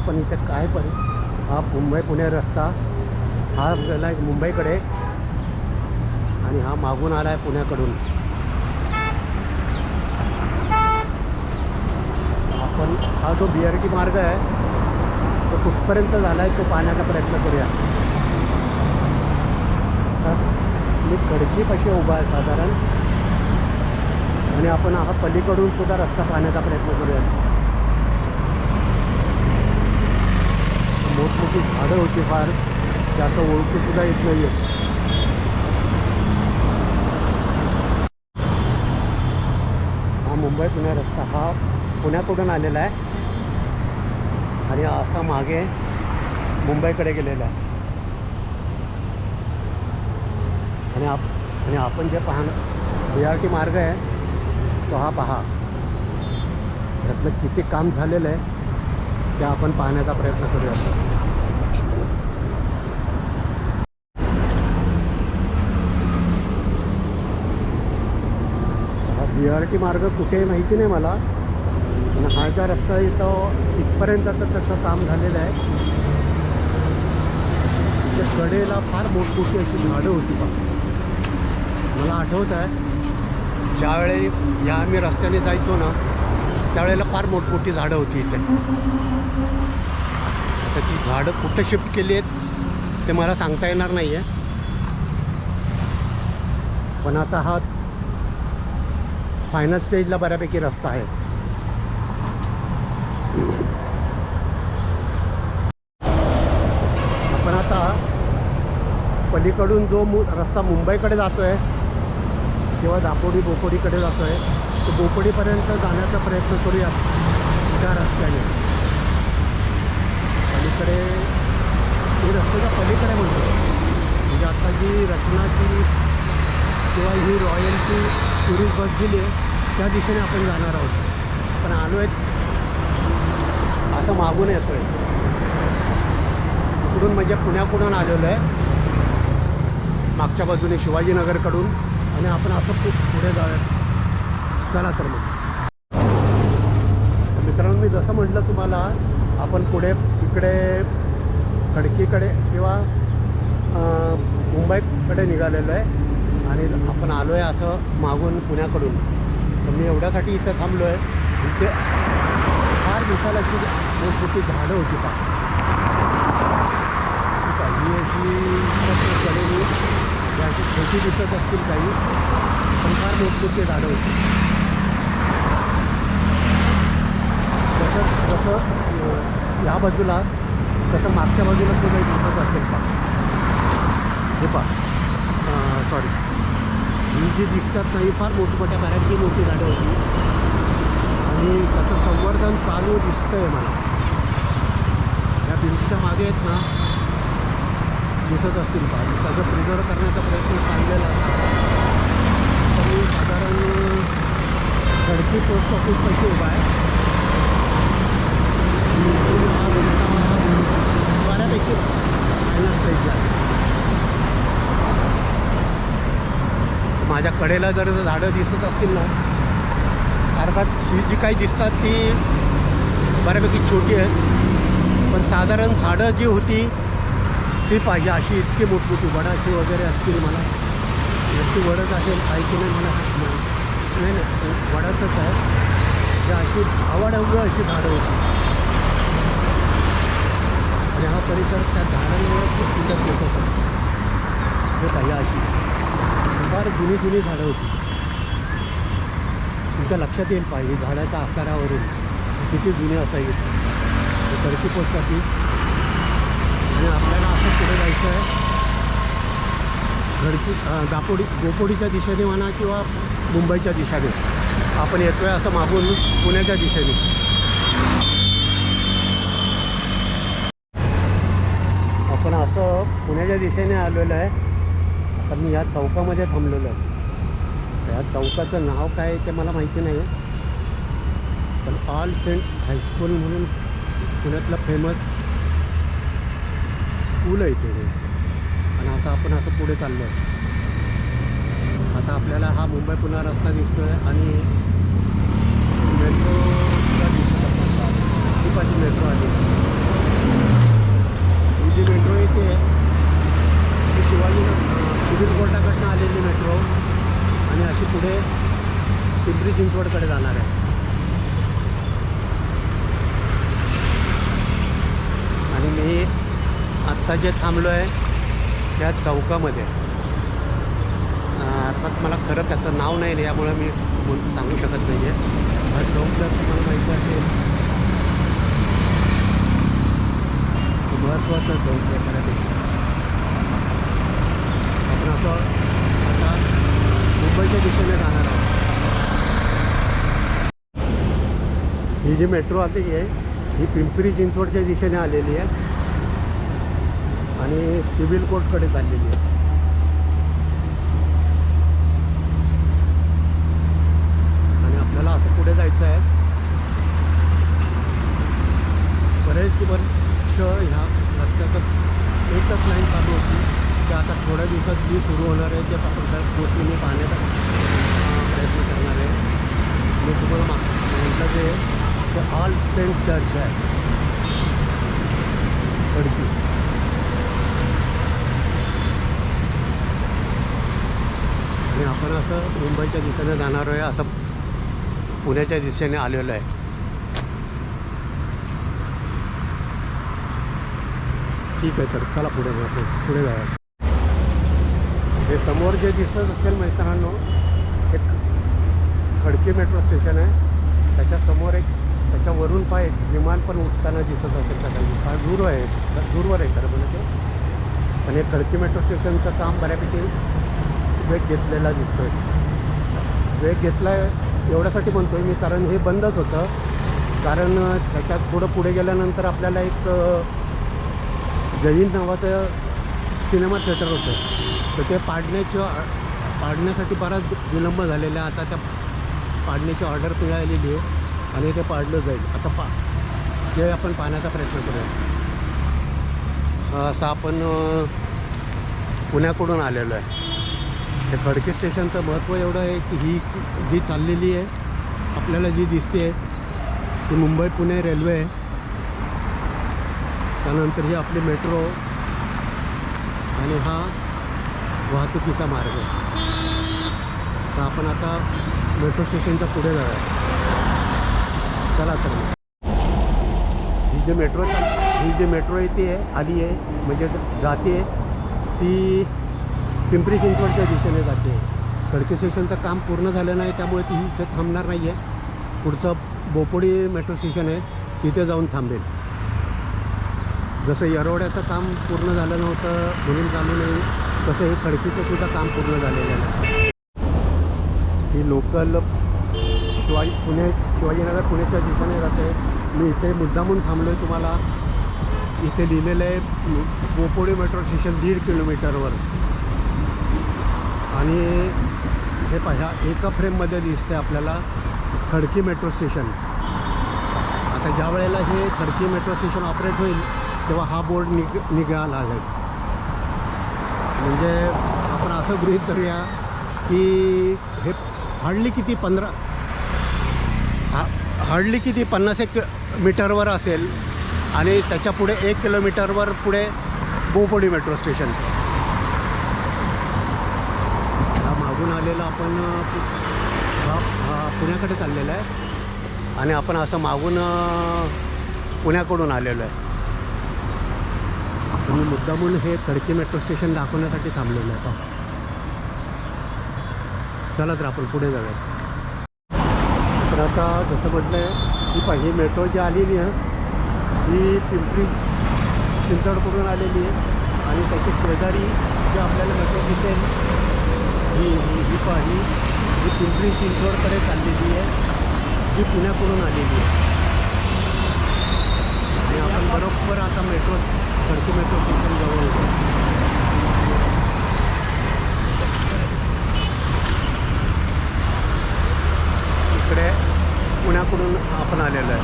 पण इथे काय पण हा मुंबई पुणे रस्ता हा गेला आहे मुंबईकडे आणि हा मागून आला आहे पुण्याकडून. आपण हा जो BRT मार्ग आहे तो कुठपर्यंत झाला आहे तो पाहण्याचा प्रयत्न करूया. तर मी खडकीपाशी उभा आहे साधारण आणि आपण हा पलीकडून सुद्धा रस्ता पाहण्याचा प्रयत्न करूया. मोठमोठी झाडं होती फार, ते आता ओळखूसुद्धा येत नाही आहे. हा मुंबई पुणे रस्ता हा पुण्याकडून आलेला आहे आणि असा मागे मुंबईकडे गेलेला आहे. आणि आपण जे BRT मार्ग आहे तो हा पहा, त्यातलं किती काम झालेलं आहे ते आपण पाहण्याचा प्रयत्न करूया. हा BRT मार्ग कुठे माहिती नाही मला, पण हा जो रस्ता इथं इथपर्यंत तर त्याचं काम झालेलं आहे. त्या कडेला फार मोठमोठी अशी झाडं होती बा. मला आठवत आहे ज्यावेळी आम्ही रस्त्याने जायचो ना त्यावेळेला फार मोठमोठी झाडं होती इथे. आता ती झाडं कुठं शिफ्ट केली आहेत ते मला सांगता येणार नाही आहे, पण आता हा फायनल स्टेजला बऱ्यापैकी रस्ता आहे. आपण आता पलीकडून जो रस्ता मुंबईकडे जातो आहे किंवा दापोडी बोपोडीकडे जातो आहे तो बोपोडीपर्यंत जाण्याचा प्रयत्न करूया त्या रस्त्याने. पलीकडे ही रस्त्याच्या पलीकडे म्हणतो म्हणजे आता जी रचनाची किंवा ही रॉयलची टुरिस्ट बस गेली आहे त्या दिशेने आपण जाणार आहोत. पण आलो आहे असं मागून येतो आहे इकडून, म्हणजे पुण्याकडून आलेलो आहे मागच्या बाजूने शिवाजीनगरकडून, आणि आपण असं पुढे जाऊया. चला तर मग मित्रांनो, मी जसं म्हटलं तुम्हाला आपण पुढे इकडे खडकीकडे किंवा मुंबईकडे निघालेलो आहे आणि आपण आलो आहे असं मागून पुण्याकडून. तर मी एवढ्यासाठी इथं थांबलो आहे. इथे फार दिसायला अशी मोठमोठी झाडं होती का ही अशी कडेनी अशी छोटी दिसत असतील काही, पण फार मोठमोठी झाडं होती. जसं ह्या बाजूला तसं मागच्या बाजूला सुद्धा दिसत असेल का हे पहा. सॉरी, ही जी दिसतात नाही फार मोठमोठ्या बऱ्याचशी मोठी झाडं होती आणि त्याचं संवर्धन चालू दिसतं आहे मला. या भिंतीच्या मागे आहेत ना दिसत असतील का, त्याचं प्रिझर्व करण्याचा प्रयत्न चाललेला असतो. तर मी साधारण खडकी पोस्ट ऑफिस पैसे उभा आहे. बऱ्यापैकी फायनल स्टेजला आहे. माझ्या कडेला जर झाडं दिसत असतील ना, अर्थात ही जी काही दिसतात ती बऱ्यापैकी छोटी आहे, पण साधारण झाडं जी होती ती पाहिजे अशी इतकी मोठमोठी वडाची वगैरे असतील. मला याची वडच असेल काही की नाही मला नाही वडाचंच आहे. जे अशी आवडवडं अशी झाडं होती आणि हा परिसर त्या झाडांमुळे खूप सुंदर दिसत होता. हे काही अशी फार जुनी झाडं होती. तुमच्या लक्षात येईल पाहिजे झाडाच्या आकारावरून किती जुने असायचे. खडकी पोस्ट ऑफिस आणि आपल्याला असं पुढे जायचं आहे खडकी बोपोडीच्या दिशेने म्हणा किंवा मुंबईच्या दिशेने आपण येतो आहे असं मागून पुण्याच्या दिशेने. आपण असं पुण्याच्या दिशेने आलेलो आहे. आता मी या चौकामध्ये थांबलेलो आहे. त्या चौकाचं नाव काय ते मला माहिती नाही आहे, पण ऑल सेंट हायस्कूल म्हणून पुण्यातलं फेमस स्कूल आहे इथे. आणि असं आपण असं पुढे चाललो आहे. आता आपल्याला हा मुंबई पुणे रस्ता दिसतो आहे आणि मेट्रोला दिसत ती पाठी मेट्रो आली. अशी पुढे पिंपरी चिंचवडकडे जाणार आहे. आणि मी आत्ता जे थांबलो आहे त्या चौकामध्ये, अर्थात मला खरं त्याचं नाव नाही यामुळे मी सांगू शकत नाही आहे. हा चौक जर तुम्हाला माहिती असेल महत्त्वाचं चौक आहे बऱ्यापैकी. आपण असं आता मुंबईच्या दिशेने जाणार आहोत. ही जी मेट्रो आली आहे ही पिंपरी चिंचवडच्या दिशेने आलेली आहे आणि सिव्हिल कोर्टकडे चाललेली आहे. आणि आपल्याला असं पुढे जायचं आहे. बरेच वर्ष ह्या रस्त्याचं एकच लाईन चालू होती की आता थोड्या दिवसात जी सुरू होणार आहे ते त्या गोष्टी मी पाहण्याचा प्रयत्न करणार आहे. मी तुम्हाला म्हटलं ते ऑल सेंट चर्च आहे खडकी. आणि आपण असं मुंबईच्या दिशेने जाणार आहे, असं पुण्याच्या दिशेने आलेलो आहे. ठीक आहे, तर चला पुढे जाऊया. हे समोर जे दिसत असेल मित्रांनो एक खडकी मेट्रो स्टेशन आहे. त्याच्यासमोर त्याच्यावरून एक विमान पण उठताना दिसत असेल का काही. फार दूरवर आहे खरं म्हणजे ते. पण हे खडकी मेट्रो स्टेशनचं काम बऱ्यापैकी वेग घेतलेला दिसतो आहे. वेग घेतला आहे एवढ्यासाठी म्हणतो आहे मी, कारण हे बंदच होतं. कारण त्याच्यात थोडं पुढे गेल्यानंतर आपल्याला एक जैन नावाचं सिनेमा थिएटर होतं, तर ते पाडण्यासाठी बराच विलंब झालेला आहे. आता त्या पाडण्याची ऑर्डर मिळालेली आहे आणि ते पाडलं जाईल. आता ते आपण पाहण्याचा प्रयत्न करूया. असं आपण पुण्याकडून आलेलो आहे. हे खडकी स्टेशनचं महत्त्व एवढं आहे की ही जी चाललेली आहे आपल्याला जी दिसते ती मुंबई पुणे रेल्वे आहे. त्यानंतर ही आपली मेट्रो आणि हा वाहतुकीचा मार्ग आहे. तर आपण आता मेट्रो स्टेशनच्या पुढे जाऊया. चला तर ही जी मेट्रो येते आली आहे म्हणजे जाते ती पिंपरी चिंचवडच्या दिशेने जाते. खडकी स्टेशनचं काम पूर्ण झालं नाही त्यामुळे ती इथे थांबणार नाही आहे. पुढचं बोपोडी मेट्रो स्टेशन आहे तिथे जाऊन थांबेल. जसं येरवड्याचं काम पूर्ण झालं नव्हतं म्हणून चालू नाही, तसं हे खडकीचं सुद्धा काम पूर्ण झालेलं आहे. ही लोकल शिवाजीनगर पुण्याच्या दिशेने जाते. मी इथे मुद्दामून थांबलो आहे. तुम्हाला इथे लिहिलेलं आहे बोपोडी मेट्रो स्टेशन 1.5 किलोमीटरवर. आणि हे पाह्या एका फ्रेममध्ये दिसते आपल्याला खडकी मेट्रो स्टेशन. आता ज्या वेळेला हे खडकी मेट्रो स्टेशन ऑपरेट होईल तेव्हा हा बोर्ड निघाला लागेल. म्हणजे आपण असं गृहीत धरूया की हे हार्डली किती 50 मीटरवर असेल आणि त्याच्या पुढे 1 किलोमीटरवर पुढे बोपोडी मेट्रो स्टेशन. हा मागून आलेला आपण हा पुण्याकडे चाललेला आहे आणि आपण असं मागून पुण्याकडून आलेलो आहे. मी मुद्दामून हे खडकी मेट्रो स्टेशन दाखवण्यासाठी थांबलेलं आहे. चला तर आपण पुढे जाऊया. तर आता जसं म्हटलं आहे ही मेट्रो जी आलेली आहे ही पिंपरी चिंचवडकडून आलेली आहे आणि त्याच्या शेजारी जे आपल्याला मेट्रो दिसेल ही पिंपरी चिंचवडकडे चाललेली आहे, जी पुण्याकडून आलेली आहे. आणि आपण बरोबर आता खडकी मेट्रो स्टेशन जवळ होतो. इकडे पुण्याकडून आपण आलेलो आहे.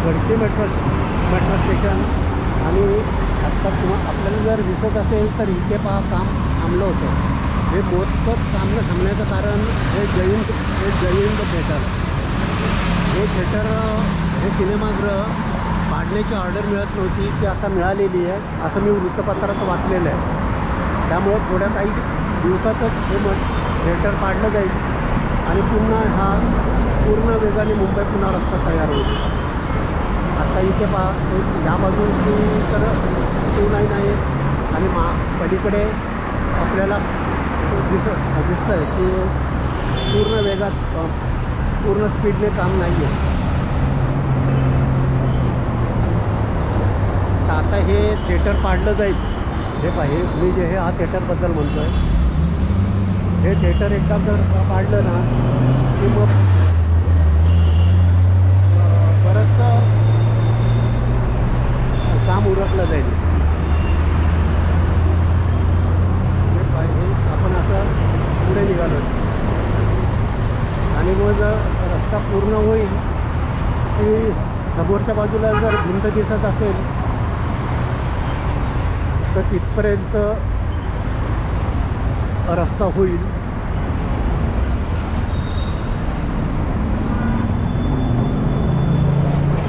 Khadki metro station. आणि आत्ता आपल्याला जर दिसत असेल तर इथे काम थांबलं होतं. हे मोजकंच थांबण्याचं कारण हे जैन थिएटर. हे सिनेमागृह पाडण्याची ऑर्डर मिळत नव्हती ती आता मिळालेली आहे असं मी वृत्तपत्रात वाचलेलं आहे. त्यामुळं थोड्या काही दिवसातच हे थिएटर पाडलं जाईल आणि पुन्हा हा पूर्ण वेगाने मुंबई पुन्हा रस्ता तयार होईल. आता इथे ह्या बाजूची तर 2 लाईन आहे आणि पलीकडे आपल्याला दिसतं आहे की पूर्ण वेगात पूर्ण स्पीडने काम नाही आहे. तर आता हे थिएटर पाडलं जाईल. हे पाहिजे मी जे हे हा थिएटरबद्दल म्हणतो आहे, हे थिएटर एकदा जर पाडलं ना की मग बरंचसं काम उरकलं जाईल. हे पाहिजे आपण असं पुढे निघालो आणि मग रस्ता पूर्ण होईल की समोरच्या बाजूला जर भिंत दिसत असेल तर तिथपर्यंत रस्ता होईल.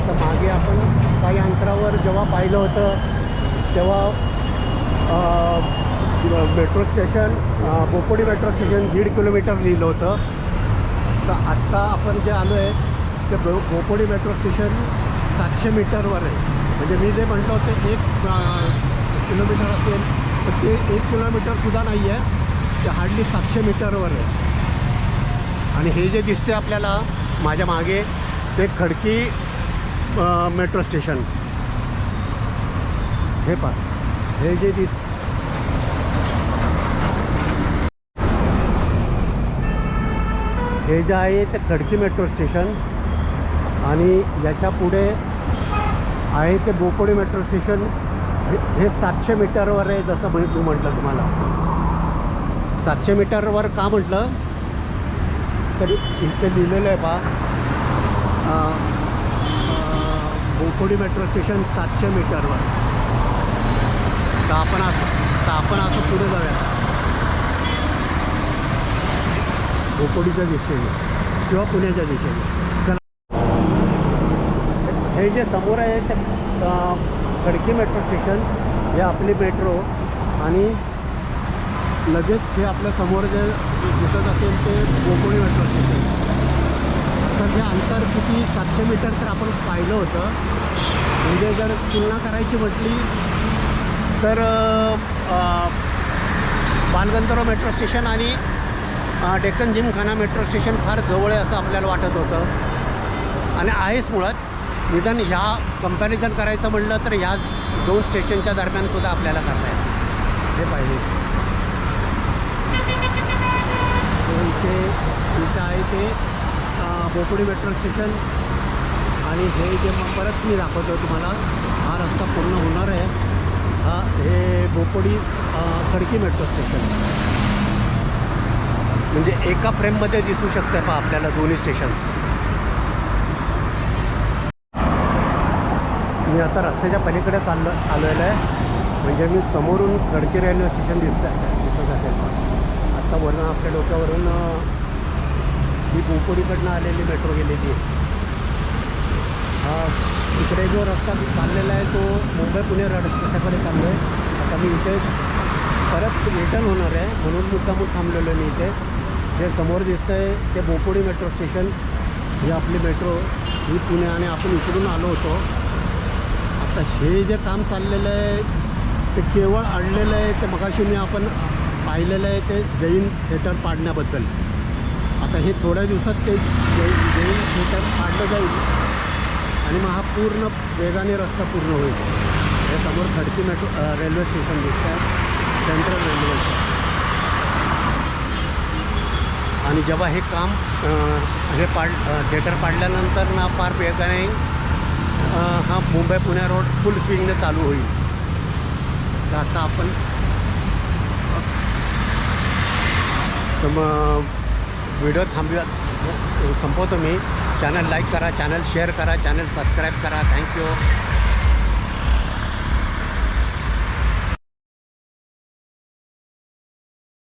तर मागे आपण काही अंतरावर जेव्हा पाहिलं होतं तेव्हा metro station Bopodi metro station 1.5 kilometre लिहिलं होतं. तर आत्ता आपण जे आलो आहे ते बोपोडी मेट्रो स्टेशन 700 मीटरवर आहे. म्हणजे मी जे म्हटलं होतं 1 किलोमीटर असेल तर ते 1 किलोमीटरसुद्धा नाही आहे, ते हार्डली 700 मीटरवर आहे. आणि हे जे दिसते आपल्याला माझ्या मागे ते खडकी मेट्रो स्टेशन. हे पहा हे जे हे जे आहे ते खडकी मेट्रो स्टेशन आणि याच्या पुढे आहे ते बोपोडी मेट्रो स्टेशन. हे 700 मीटरवर आहे. जसं मी म्हटलं तुम्हाला 700 मीटरवर का म्हटलं तरी इथे लिहिलेलं आहे पहा बोपोडी मेट्रो स्टेशन 700 मीटरवर. तर आपण असं पुढे जाऊया बोपोडीच्या दिशेने किंवा पुण्याच्या दिशेने. चला हे जे समोर आहे ते खडकी मेट्रो स्टेशन, हे आपली मेट्रो आणि लगेच हे आपल्या समोर जे दिसत असेल ते बोपोडी मेट्रो स्टेशन. तर हे अंतर किती 700 मीटर तर आपण पाहिलं होतं. म्हणजे जर तुलना करायची म्हटली तर बालगंधर्व मेट्रो स्टेशन आणि डेक्कन जिमखाना मेट्रो स्टेशन फार जवळ आहे असं आपल्याला वाटत होतं आणि आहेच मुळात. निदान ह्या कंपॅरिझन करायचं म्हटलं तर ह्या 2 स्टेशनच्या दरम्यानसुद्धा आपल्याला करता येईल. हे पाहिजे इथे आहे ते बोपोडी मेट्रो स्टेशन आणि हे जे परत मी दाखवतो तुम्हाला हा रस्ता पूर्ण होणार आहे. हे बोपोडी खडकी मेट्रो स्टेशन म्हणजे एका फ्रेममध्ये दिसू शकते पहा आपल्याला दोन्ही स्टेशन्स. मी आता रस्त्याच्या पलीकडे आलेलं आहे. म्हणजे मी समोरून खडकी रेल्वे स्टेशन दिसत असेल. आत्ता वरून आपल्या डोक्यावरून ही बोपोडीकडनं आलेली मेट्रो गेलेली आहे. इकडे जो रस्ता चाललेला आहे तो मुंबई पुणे रस्त्याकडे चाललो आहे. आता मी इथे परत रिटर्न होणार आहे म्हणून मुद्दामून थांबलेलो आहे मी इथे. जे समोर दिसतं आहे ते बोपोडी मेट्रो स्टेशन, ही आपली मेट्रो ही पुणे आणि आपण इकडून आलो होतो. आता हे जे काम चाललेलं आहे ते केवळ अडलेलं आहे ते मगाशी मी आपण पाहिलेलं आहे ते जैन थिएटर पाडण्याबद्दल. आता हे थोड्या दिवसात ते जैन थिएटर पाडलं जाईल आणि मग हा पूर्ण वेगाने रस्ता पूर्ण होईल. हे समोर खडकी मेट्रो रेल्वे स्टेशन दिसतं आहे, सेंट्रल रेल्वे. आणि जेव्हा हे काम हे थिएटर पाडल्यानंतर ना फार वेगाने हा मुंबई पुणे रोड फुल स्विंगने चालू होईल. तर आता आपण तर मग व्हिडिओ संपवतो मी. चॅनल लाईक करा, चॅनल शेअर करा, चॅनल सबस्क्राईब करा. थँक्यू.